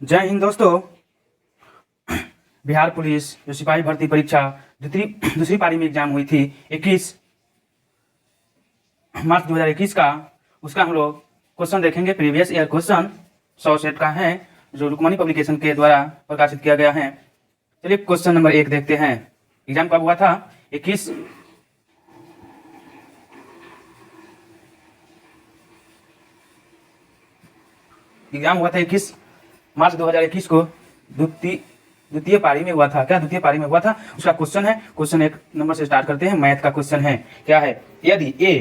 जय हिंद दोस्तों। बिहार पुलिस जो सिपाही भर्ती परीक्षा दूसरी पारी में एग्जाम हुई थी 21 मार्च 2021 का, उसका हम लोग क्वेश्चन देखेंगे। प्रीवियस ईयर क्वेश्चन 100 सेट का है, जो रुक्मणी पब्लिकेशन के द्वारा प्रकाशित किया गया है। चलिए क्वेश्चन नंबर 1 देखते हैं। एग्जाम कब हुआ था? 21 एग्जाम हुआ था 21 मार्च 2021 को द्वितीय पारी में हुआ था। क्या द्वितीय पारी में हुआ था? उसका क्वेश्चन है। क्वेश्चन 1 नंबर से स्टार्ट करते हैं। मैथ का क्वेश्चन है। क्या है? यदि a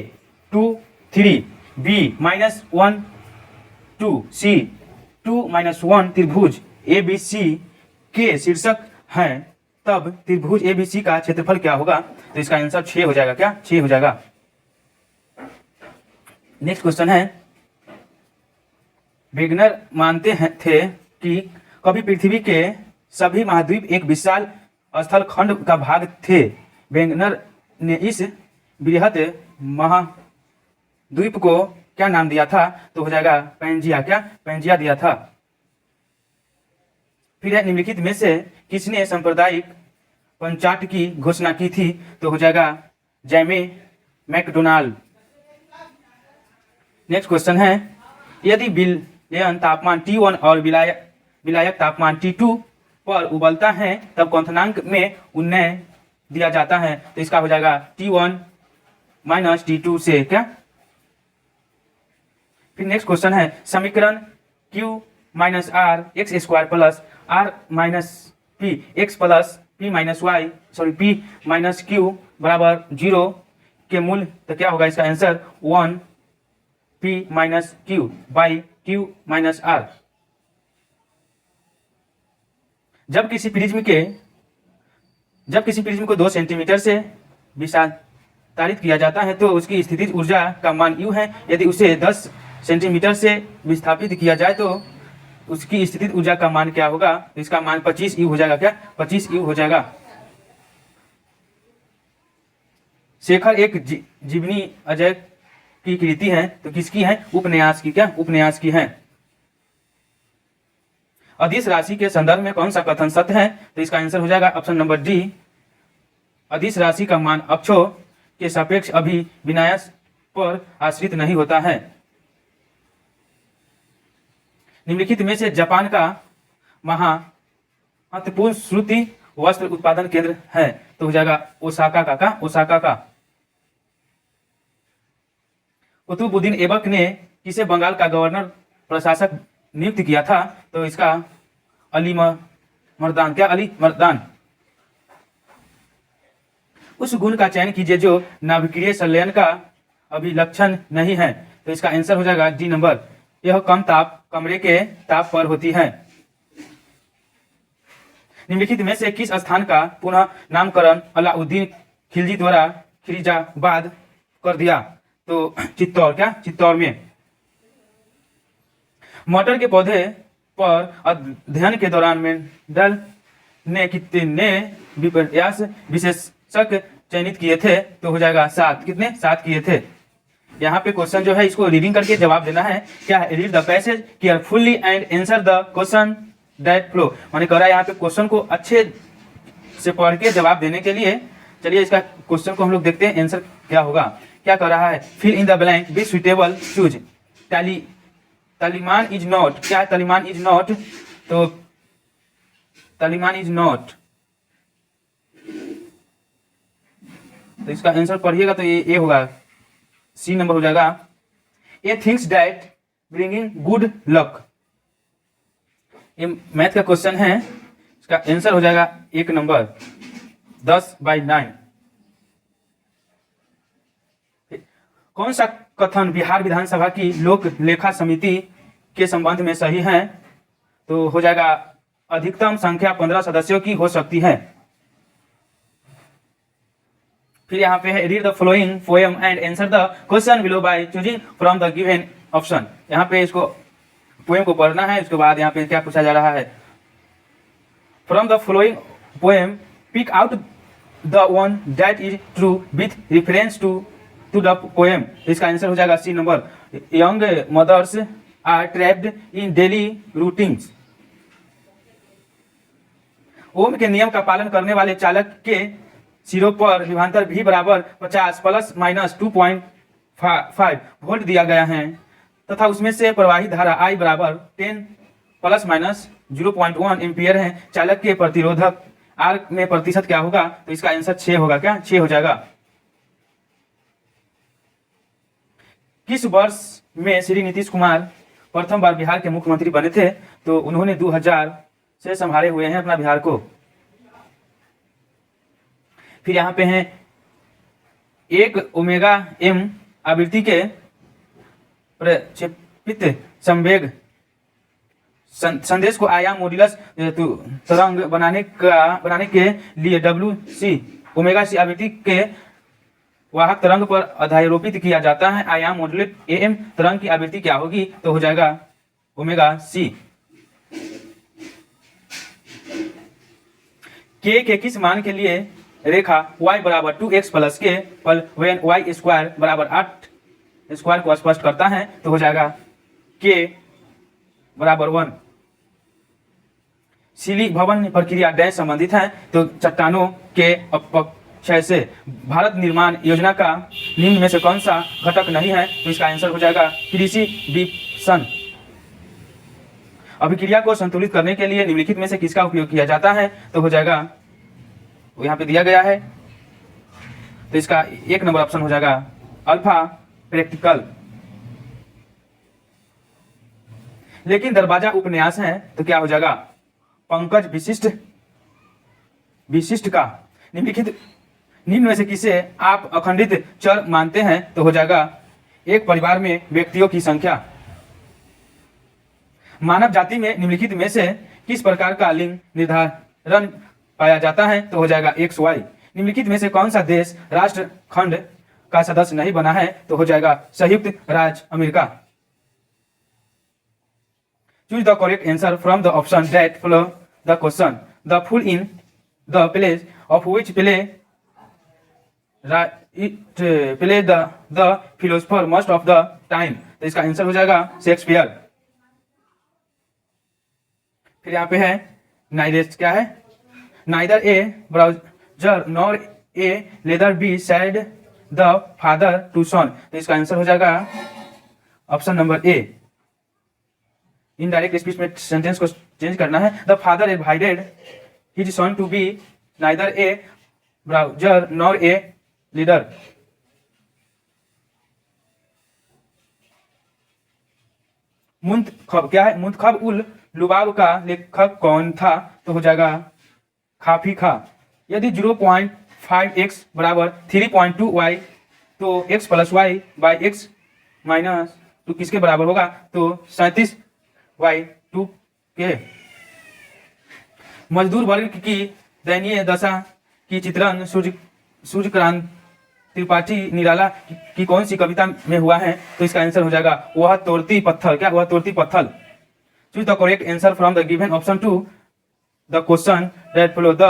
2 3 b -1 2 c 2 -1 त्रिभुज ABC के शीर्षक हैं, तब त्रिभुज ABC का क्षेत्रफल क्या होगा? तो इसका आंसर 6 हो जाएगा। क्या? 6 हो जाएगा। नेक्स्ट क्वेश्चन है, वेगनर मानते थे कि कभी पृथ्वी के सभी महाद्वीप एक विशाल स्थल खंड का भाग थे। वेगनर ने इस बृहत महाद्वीप को क्या नाम दिया था? तो हो जाएगा पैंजिया। क्या? पैंजिया दिया था। फिर निम्नलिखित में से किसने सांप्रदायिक पंचाट की घोषणा की थी? तो हो जाएगा जैमी मैकडोनाल्ड। नेक्स्ट क्वेश्चन है, यदि विलयन तापमान T1 और विलायक तापमान T2 पर उबलता है, तब क्वथनांक में उन्नय दिया जाता है। तो इसका हो जाएगा T1 - T2 से। क्या? फिर नेक्स्ट क्वेश्चन है, समीकरण Q - R x square plus R - P x plus P - Q बराबर 0 के मूल, तो क्या होगा? इसका answer 1 P - Q by Q - R। जब किसी प्रिज्म को 2 सेंटीमीटर से विस्तारित किया जाता है, तो उसकी स्थितिज ऊर्जा का मान U है। यदि उसे 10 सेंटीमीटर से विस्थापित किया जाए तो उसकी स्थितिज ऊर्जा का मान क्या होगा? इसका मान 25 U हो जाएगा। क्या? 25 U हो जाएगा। शेखर एक जीवनी अजय की कृति है, तो किसकी है? उपन्यास की। क्या? उपन्यास की है। अदिश राशि के संदर्भ में कौन सा कथन सत्य है? तो इसका आंसर हो जाएगा ऑप्शन नंबर डी। अदिश राशि का मान अक्षों के सापेक्ष अभिविन्यास पर आश्रित नहीं होता है। निम्नलिखित में से जापान का महत्वपूर्ण सूती वस्त्र उत्पादन केंद्र है, तो हो जाएगा ओसाका का। का? ओसाका का। कुतुबुद्दीन ऐबक ने किसे बंगाल का गवर्नर प्रशासक नियुक्त किया था? तो इसका अली मर्दान। क्या? अली मर्दान। उस गुण का चयन कीजिए जो नाभिकीय संलयन का अभिलक्षण नहीं है। तो इसका आंसर हो जाएगा डी नंबर। यह कम ताप कमरे के ताप पर होती है। निम्नलिखित में से किस स्थान का पुनः नामकरण अलाउद्दीन खिलजी द्वारा खिरीजाबाद कर दिया? तो चित्तौड़। क्या? चित्तौड़ में। मटर के पौधे पर अध्ययन के दौरान मेंडल ने कितने विपर्यास विशेषक चयनित किए थे? तो हो जाएगा 7। कितने? 7 किए थे। यहाँ पे क्वेश्चन जो है, इसको रीडिंग करके जवाब देना है। क्या है? Read the passage carefully and answer the question that flow. मैंने कह रहा है यहाँ पे क्वेश्चन को अच्छे से पढ़ के जवाब देने के लिए। चलिए इसका क्वेश्चन को हम लोग देखते हैं, आंसर क्या होगा। क्या कर रहा है? Fill in the blank, be suitable, choose. तालिमान इज नॉट। क्या है? तालिमान इज नॉट। तो तालिमान इज नॉट, तो इसका आंसर पढ़िएगा तो ये होगा सी नंबर हो जाएगा। A things that bringing good luck. ये मैथ का क्वेश्चन है, इसका आंसर हो जाएगा 1 नंबर 10/9। कौन सा कथन बिहार विधानसभा की लोक लेखा समिति के संबंध में सही है? तो हो जाएगा अधिकतम संख्या 15 सदस्यों की हो सकती है। फिर यहाँ पे है, read the following poem and answer the question below by choosing from the given option. यहाँ पे इसको पोएम को पढ़ना है। उसके बाद यहाँ पे क्या पूछा जा रहा है? From the following poem pick out the one that is true with reference to the poem. इसका आंसर हो जाएगा C number. Young mothers are trapped in daily routines. Ohm के नियम का पालन करने वाले चालक के सिरों पर विभवांतर V बराबर 50 प्लस माइनस 2.5 वोल्ट दिया गया है तथा उसमें से प्रवाहित धारा I बराबर 10 प्लस माइनस 0.1 एम्पियर है। चालक के प्रतिरोधक R में प्रतिशत क्या होगा? तो इसका आंसर 6 होगा। क्या 6 हो जाएगा। किस वर्ष में श्री नीतीश कुमार प्रथम बार बिहार के मुख्यमंत्री बने थे? तो उन्होंने 2000 से संभाले हुए हैं अपना बिहार को। फिर यहाँ पे हैं 1 ओमेगा m आवृत्ति के प्रक्षेपित संवेग संदेश को आयाम मॉड्यूलस तरंग बनाने के लिए WC ओमेगा C आवृत्ति के वाहक तरंग पर अध्यारोपित किया जाता है। आयाम मॉड्यूलेट AM तरंग की आवृत्ति क्या होगी? तो हो जाएगा ओमेगा C। के किस मान के लिए रेखा y बराबर 2x प्लस के पर when y स्क्वायर बराबर 8 स्क्वायर को स्पष्ट करता है? तो हो जाएगा k बराबर 1। सीली भवन प्रक्रिया डैश संबंधित है? तो चट्टानों के अपक्षय से। भारत निर्माण योजना का निम्न में से कौन सा घटक नहीं है? तो इसका आंसर हो जाएगा कृषि विपणन। अभिक्रिया को संतुलित करने के लिए निम्नलिखित में से किसका उपयोग किया जाता है? तो हो जाएगा, यहाँ पे दिया गया है, तो इसका 1 नंबर ऑप्शन हो जाएगा अल्फा प्रैक्टिकल। लेकिन दरवाजा उपन्यास है तो क्या हो जाएगा? पंकज विशिष्ट का निम्न में से किसे आप अखंडित चर मानते हैं? तो हो जाएगा एक परिवार में व्यक्तियों की संख्या। मानव जाति में निम्नलिखित में से किस प्रकार का लिंग निर्धारण पाया जाता है? तो हो जाएगा XY। निम्नलिखित में से कौन सा देश राष्ट्र खंड का सदस्य नहीं बना है? तो हो जाएगा संयुक्त राज्य America. Choose the correct answer from the option that follow the question. The fool in the place of which play the philosopher most of the time. तो इसका आंसर हो जाएगा शेक्सपियर। फिर यहाँ पे है नाइदर क्या है? Neither a browser nor a leather bee said the father to son. तो इसका आंसर हो जाएगा option number A. Indirect speech में सेंटेंस को चेंज करना है। The father invited his son to be neither a browser nor a leader. मुंतखब क्या है? मुंतखब उल लुबाब का लेखक कौन था? तो हो जाएगा खाफी खा। यदि 0.5x बराबर 3.2y तो x plus y by x minus 2 किसके बराबर होगा? तो 37y2 के। मजदूर वर्ग की दयनीय दशा की चित्रण सूर्यकांत त्रिपाठी निराला की कौन सी कविता में हुआ है? तो इसका आंसर हो जाएगा वह तोड़ती पत्थर। क्या? वह तोड़ती पत्थर। Choose the correct answer from the given option to the question that follow the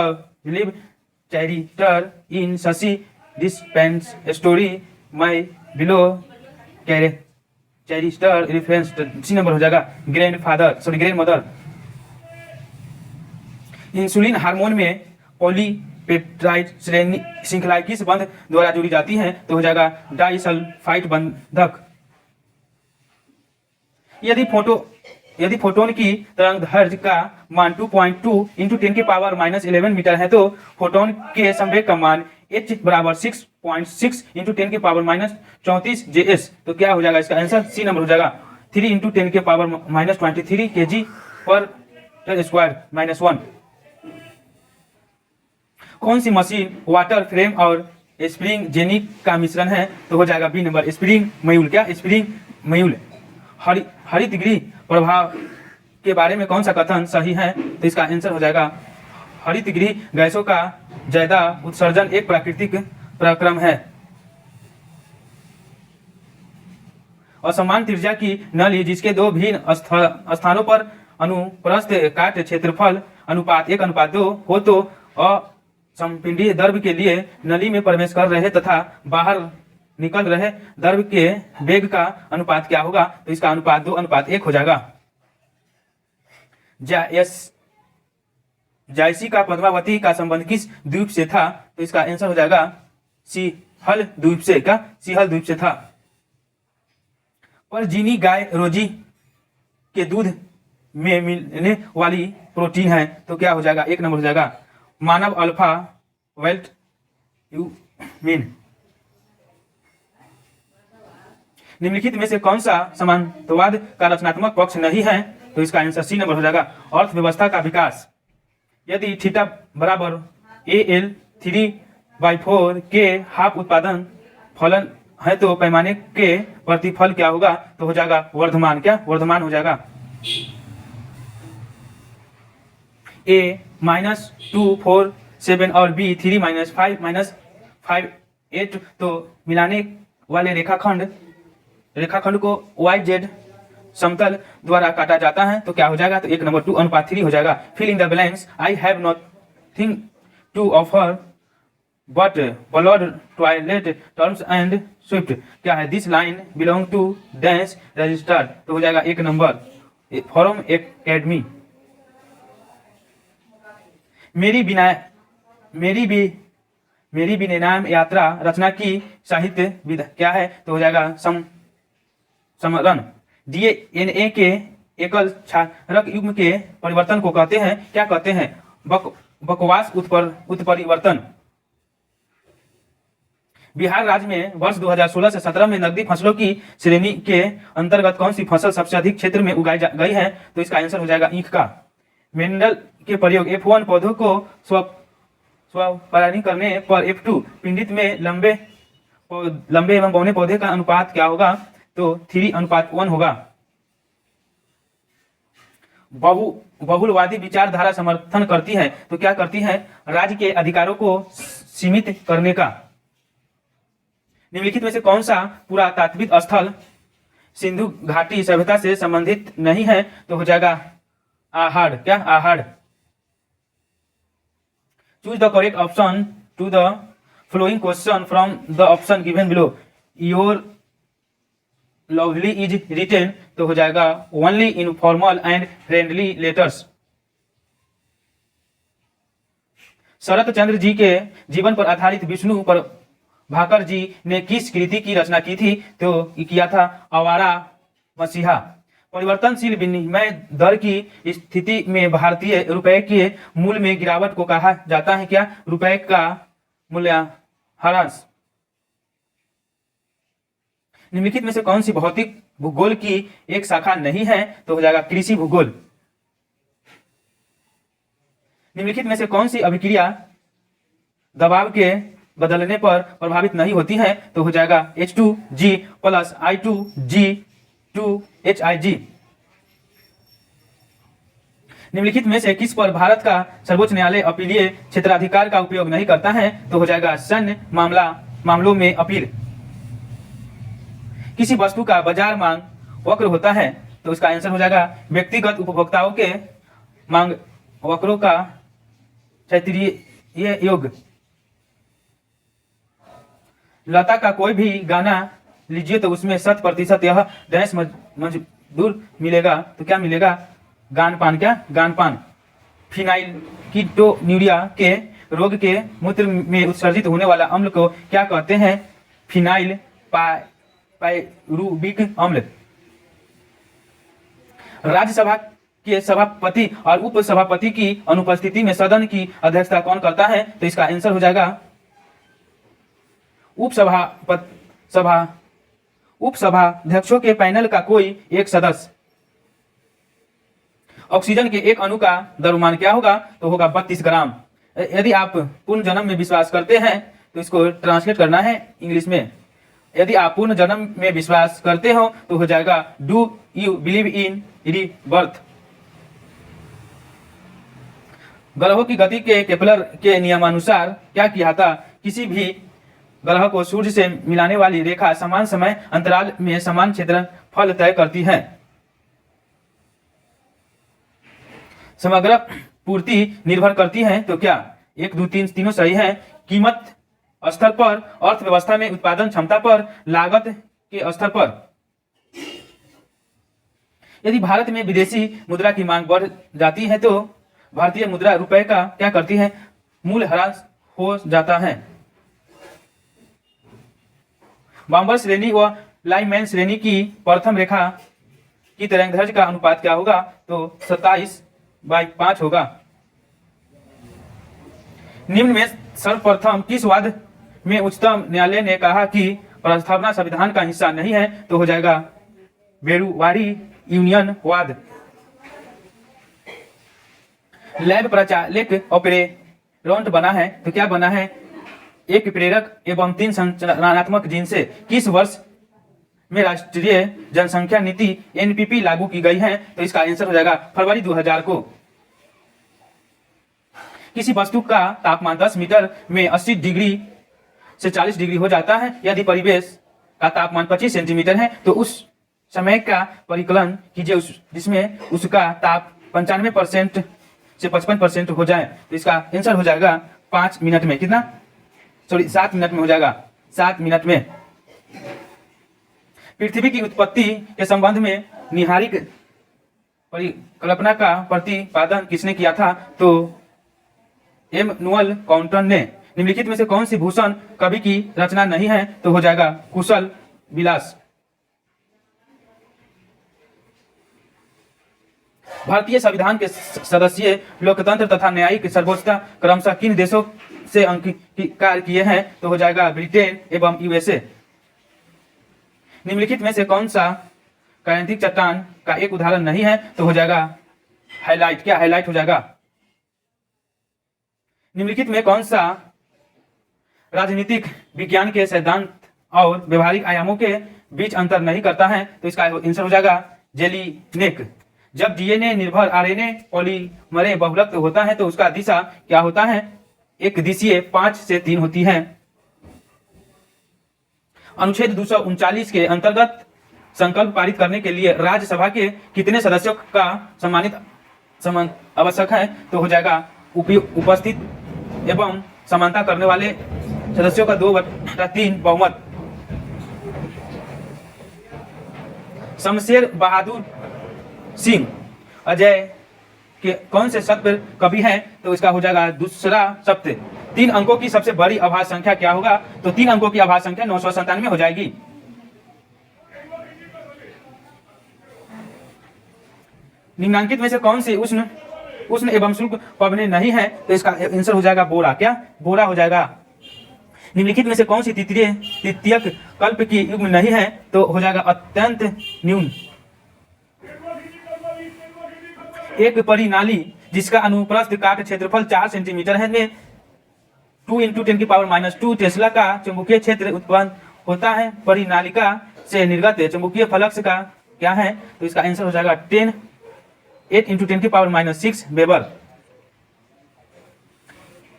beloved charioteer in Shashi Deshpande's story my beloved charioteer reference. C number हो जाएगा ग्रैंड मदर। इंसुलिन हार्मोन में पॉलीपेप्टाइड श्रृंखला किस बंध द्वारा जुड़ी जाती है? तो हो जाएगा डाइसल्फाइड बंधक। यदि फोटोन की तरंगदैर्घ्य का मान 2.2 इंटू 10 की पावर -11 मीटर है तो फोटोन के संवेग का मान h बराबर 6.6 इंटू 10 की पावर -34 JS। तो क्या हो जाएगा? इसका आंसर सी नंबर हो जाएगा 3 इंटू 10 के पावर -23 kg पर स्क्वायर -1। कौन सी मशीन वाटर फ्रेम और स्प्रिंग जेनिक का मिश्रण है? तो हो जाएगा बी नंबर स्प्रिंग मयूल। क्या? Spring mule. हरित गृह प्रभाव के बारे में कौन सा कथन सही है? तो इसका आंसर हो जाएगा हरित गृह गैसों का ज्यादा उत्सर्जन एक प्राकृतिक प्रक्रम है। असमान त्रिज्या की नली जिसके दो भिन्न स्थानों पर अनुप्रस्थ काट क्षेत्रफल अनुपात 1:2 हो तो असमपिंडीय द्रव के लिए नली में प्रवेश कर रहे तथा बाहर निकल रहे द्रव के वेग का अनुपात क्या होगा? तो इसका अनुपात 2:1 हो जाएगा। जायसी का पद्मावती का संबंध किस द्वीप से था? तो इसका आंसर हो जाएगा सिंहल द्वीप से। क्या? सिंहल द्वीप से था। परजीवी गाय रोजी के दूध में मिलने वाली प्रोटीन है, तो क्या हो जाएगा? एक नंबर हो जाएगा मानव अल्फा वेल्ट यूमिन। निम्नलिखित में से कौन सा समांतरवाद का रचनात्मक पक्ष नहीं है? तो इसका आंसर सी नंबर हो जाएगा अर्थव्यवस्था का विकास। यदि थीटा बराबर AL3/4 के हाफ उत्पादन फलन है तो पैमाने के प्रतिफल क्या होगा? तो हो जाएगा वर्धमान। क्या? वर्धमान हो जाएगा। A -2 4 7 और B 3 -5 -5 8, तो मिलाने वाले रेखाखंड को YZ समतल द्वारा काटा जाता है, तो क्या हो जाएगा? तो 1:2:3 हो जाएगा। Fill in the blanks. I have nothing to offer but blood toilet terms and swift. क्या है? This line belong to dash register, तो हो जाएगा 1 नंबर फॉरम एकेडमी। मेरी भी नाम यात्रा रचना की साहित्य विधा क्या है? तो हो जाएगा समरण। DNA के एकल क्षारक युग्म के परिवर्तन को कहते हैं, क्या कहते हैं? बकवास उत्परिवर्तन। बिहार राज्य में वर्ष 2016 से 17 में नकदी फसलों की श्रेणी के अंतर्गत कौन सी फसल सबसे अधिक क्षेत्र में उगाई गई है? तो इसका आंसर हो जाएगा ईख का। मेंडल के प्रयोग F1 पौधों को स्वपरागण करने पर F2 पिंडित में लंबे एवं बौने पौधे का अनुपात क्या होगा? तो 3:1 होगा। बहुलवादी विचारधारा समर्थन करती है, तो क्या करती है? राज्य के अधिकारों को सीमित करने का। निम्नलिखित में से कौन सा पुरातात्विक स्थल सिंधु घाटी सभ्यता से संबंधित नहीं है? तो हो जाएगा आहड़। क्या? Ahar. Choose the correct option to the following question from the option given below. Your lovely is written, तो हो जाएगा only in formal and friendly letters. Sharat Chandra ji के जीवन पर आधारित विष्णु पर भाकर जी ने किस कृति की रचना की थी? तो किया था आवारा मसीहा। परिवर्तनशील विनिमय दर की स्थिति में भारतीय रुपए के मूल्य में गिरावट को कहा जाता है, क्या? रुपए का मूल्यह्रास। निम्नलिखित में से कौन सी भौतिक भूगोल की एक शाखा नहीं है? तो हो जाएगा कृषि भूगोल। निम्नलिखित में से कौन सी अभिक्रिया दबाव के बदलने पर प्रभावित नहीं होती है? तो हो जाएगा H2G + I2G2HIG। निम्नलिखित में से किस पर भारत का सर्वोच्च न्यायालय अपीलीय क्षेत्राधिकार का उपयोग नहीं करता है? तो हो जाएगा सैन्य मामलों में अपील। किसी वस्तु का बाजार मांग वक्र होता है, तो इसका आंसर हो जाएगा व्यक्तिगत उपभोक्ताओं के मांग वक्रों का क्षैतिज योग। लता का कोई भी गाना लीजिए तो उसमें 100% यह डैश मजदूर मिलेगा, तो क्या मिलेगा? गानपान। क्या? गानपान। फिनाइल कीटोन्यूरिया के रोग के मूत्र में उत्सर्जित होने वाला अम्ल को क्या कहते हैं? फिनाइल पायरुविक अम्ल। राज्यसभा के सभापति और उपसभापति की अनुपस्थिति में सदन की अध्यक्षता कौन करता है? तो इसका आंसर हो जाएगा उपसभाध्यक्षों के पैनल का कोई एक सदस्य। ऑक्सीजन के एक अणु का द्रव्यमान क्या होगा? तो होगा 32 ग्राम। यदि आप पूर्ण जन्म में विश्वास करते हैं तो इसको ट्रांसलेट करना है इंग्लिश में। यदि आप पूर्ण जन्म में विश्वास करते हो तो हो जाएगा do you believe in rebirth. ग्रहों की गति के केपलर के नियमानुसार क्या किया था? किसी भी ग्रह को सूर्य से मिलाने वाली रेखा समान समय अंतराल में समान क्षेत्रफल तय करती है। समग्र पूर्ति निर्भर करती है, तो क्या? 1 2 3 तीनों सही है। कीमत स्तर पर, अर्थव्यवस्था में उत्पादन क्षमता पर, लागत के स्तर पर। यदि भारत में विदेशी मुद्रा की मांग बढ़ जाती है तो भारतीय मुद्रा रुपए का क्या करती है, मूल्य ह्रास हो जाता है। बाम्बर श्रेणी व लाइनमैन श्रेणी की प्रथम रेखा की तरंगदैर्घ्य का अनुपात क्या होगा, तो 27/5 होगा। निम्न में सर्वप्रथम किस वाद में उच्चतम न्यायालय ने कहा कि प्रस्तावना संविधान का हिस्सा नहीं है, तो हो जाएगा बेरुवारी यूनियन वाद। लैब प्रचालक ऑपरेरॉन्ट बना है, तो क्या बना है, एक प्रेरक एवं 3 संरचनात्मक जीन से। किस वर्ष में राष्ट्रीय जनसंख्या नीति एनपीपी लागू की गई है, तो इसका आंसर हो जाएगा फरवरी 2000 को। किसी वस्तु का तापमान 10 मीटर में 80 डिग्री से 40 डिग्री हो जाता है। यदि परिवेश का तापमान 25 सेंटीमीटर है, तो उस समय का परिकलन कीजिए जिसमें उसका ताप 95% से 55% हो जाए, तो इसका आंसर हो जाएगा 5 मिनट में। कितना, सॉरी 7 मिनट में हो जाएगा, 7 मिनट में। पृथ्वी की उत्पत्ति के संबंध में निहारिक परिकल्पना का प्रतिपादन किसने किया था, तो एमनुअल काउंटन ने। निम्नलिखित में से कौन सी भूषण कवि की रचना नहीं है, तो हो जाएगा कुशल विलास। भारतीय संविधान के सदस्य लोकतंत्र तथा न्यायिक सर्वोच्चता क्रमशः किन देशों से अंगीकार किए हैं, तो हो जाएगा ब्रिटेन एवं यूएसए। निम्नलिखित में से कौन सा कायांतिक चट्टान का एक उदाहरण नहीं है, तो हो जाएगा हाइलाइट। क्या हाइलाइट हो जाएगा। निम्नलिखित में कौन सा राजनीतिक विज्ञान के सिद्धांत और व्यवहारिक आयामों के बीच अंतर नहीं करता है, तो इसका आंसर हो जाएगा जेलिनेक। जब डीएनए निर्भर आरएनए पॉलीमरेज बहुलक होता है, तो उसका दिशा क्या होता है, एक दिशीय 5 से 3 होती है। अनुच्छेद 239 के अंतर्गत संकल्प पारित करने के लिए राज्यसभा के कितने सदस्यों का सम्मान आवश्यक है, तो हो जाएगा उपस्थित एवं समानता करने वाले सदस्यों का 2/3 बहुमत। शमशेर बहादुर सिंह अजय के कौन से शब्द कवि हैं, तो इसका हो जाएगा दूसरा शब्द। 3 अंकों की सबसे बड़ी आभाज्य संख्या क्या होगा, तो 3 अंकों की आभाज्य संख्या 997 हो जाएगी। निम्नांकित में से कौन सी उष्ण एवं शुष्क पवने नहीं है, तो इसका आंसर हो जाएगा बोरा। क्या, बोरा हो जाएगा। निम्नलिखित में से कौन सी तृतीयक कल्प की युग्म नहीं है, तो हो जाएगा अत्यंत न्यून। एक परिनाली जिसका अनुप्रस्थ काट क्षेत्रफल 4 सेंटीमीटर है में 2 × 10⁻² टेस्ला का चुंबकीय क्षेत्र उत्पन्न होता है। परिनालिका से निर्गत चुंबकीय फ्लक्स का क्या है, तो इसका आंसर हो जाएगा 8 × 10⁻6 वेबर।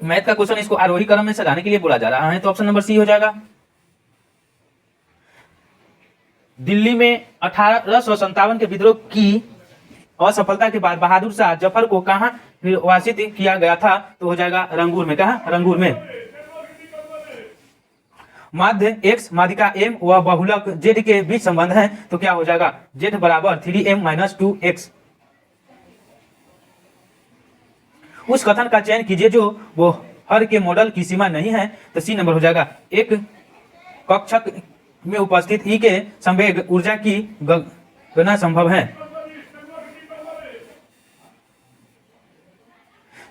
मैथ का क्वेश्चन इसको आरोही क्रम में सजाने के लिए बोला जा रहा है, तो ऑप्शन नंबर सी हो जाएगा। दिल्ली में 1857 के विद्रोह की असफलता के बाद बहादुर शाह जफर को कहां निर्वासित किया गया था, तो हो जाएगा रंगूर में। कहा, रंगूर में। माध्य x माध्यिका m व बहुलक z के बीच संबंध है, तो क्या हो जाएगा z बराबर 3m - 2x। उस कथन का चयन कीजिए जो वो हर के मॉडल की सीमा नहीं है, तो सी नंबर हो जाएगा। एक कक्षक में उपस्थित ई के संवेग ऊर्जा की गणना संभव है।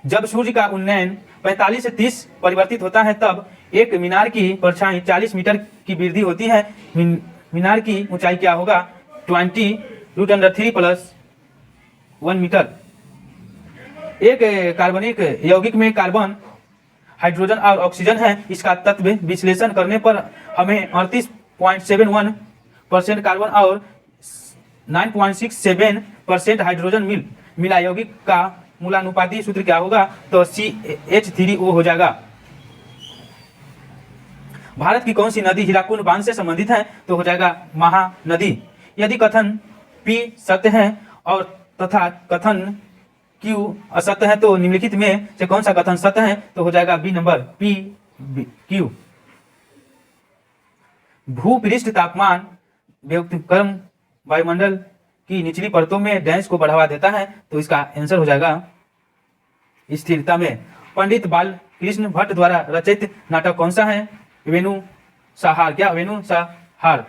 जब सूर्य का उन्नयन 45 से 30 परिवर्तित होता है, तब एक मीनार की परछाई 40 मीटर की वृद्धि होती है। मीनार की ऊंचाई क्या होगा, 20√3 + 1 मीटर। एक कार्बनिक यौगिक में कार्बन, हाइड्रोजन और ऑक्सीजन है। इसका तत्व विश्लेषण करने पर हमें 38.71% कार्बन और 9.67% हाइड्रोजन मिला। यौगिक का मूलानुपाती सूत्र क्या होगा, तो CH3O हो जाएगा। भारत की कौन सी नदी हीराकुंड बांध से संबंधित है, तो हो जाएगा महानदी। यदि कथन P सत्य है और तथा कथन Q असत्य है, तो निम्नलिखित में से कौन सा कथन सत्य है, तो हो जाएगा बी नंबर PQ। भूपृष्ठ तापमान व्युत्क्रम वायुमंडल की निचली परतों में डैश को बढ़ावा देता है, तो इसका आंसर हो जाएगा स्थिरता में। पंडित बाल कृष्ण भट्ट द्वारा रचित नाटक कौन सा है? वेणु साहार। क्या? वेणु साहार।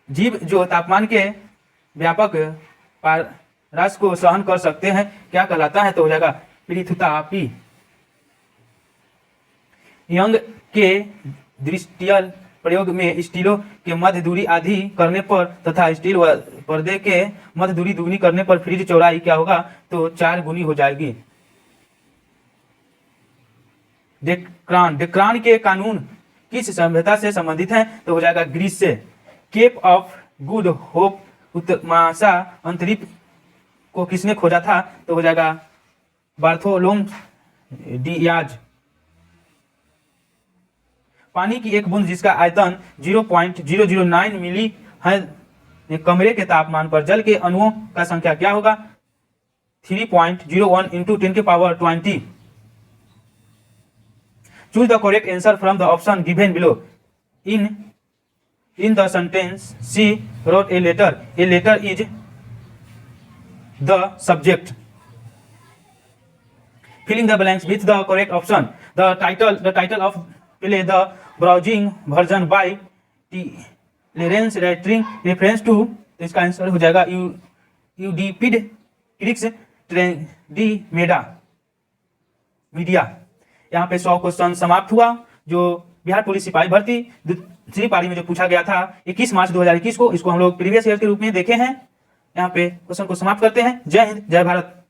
जीव जो तापमान के व्यापक पारस को सहन कर सकते हैं क्या कहलाता है? तो हो जाएगा पृथुतापी। यंग के दृष्टियल प्रयोग में स्टीलों के मध्य दूरी आधी करने पर तथा स्टील व पर्दे के मध्य दूरी दुगनी करने पर फ्रिज चौड़ाई क्या होगा? तो 4 गुनी हो जाएगी। डेक्रान के कानून किस सभ्यता से संबंधित हैं? तो हो जाएगा ग्रीस से। केप ऑफ गुड होप उत्तमाशा अंतरिक्ष को किसने खोजा था? तो हो जाएगा बार्थोलोम डियाज। पानी की एक बूंद जिसका आयतन 0.009 मिली है कमरे के तापमान पर जल के अणुओं का संख्या क्या होगा? 3.01 × 10⁻20। Choose the correct answer from the option given below. In the sentence, she wrote a letter. A letter is the subject. Filling the blanks with the correct option. The title of play, the browsing version by Clarence Rattling, reference to, इसका answer हो जाएगा यूडिपिडिक्स ट्रेंडिमेडा media. यहाँ पे 100 question समाप्त हुआ। जो Bihar police सिपाही भर्ती दूसरी पारी में जो पूछा गया था 21 मार्च 2021 को, इसको हम लोग प्रीवियस ईयर के रूप में देखे हैं। यहाँ पे क्वेश्चन को समाप्त करते हैं। जय हिंद, जय भारत।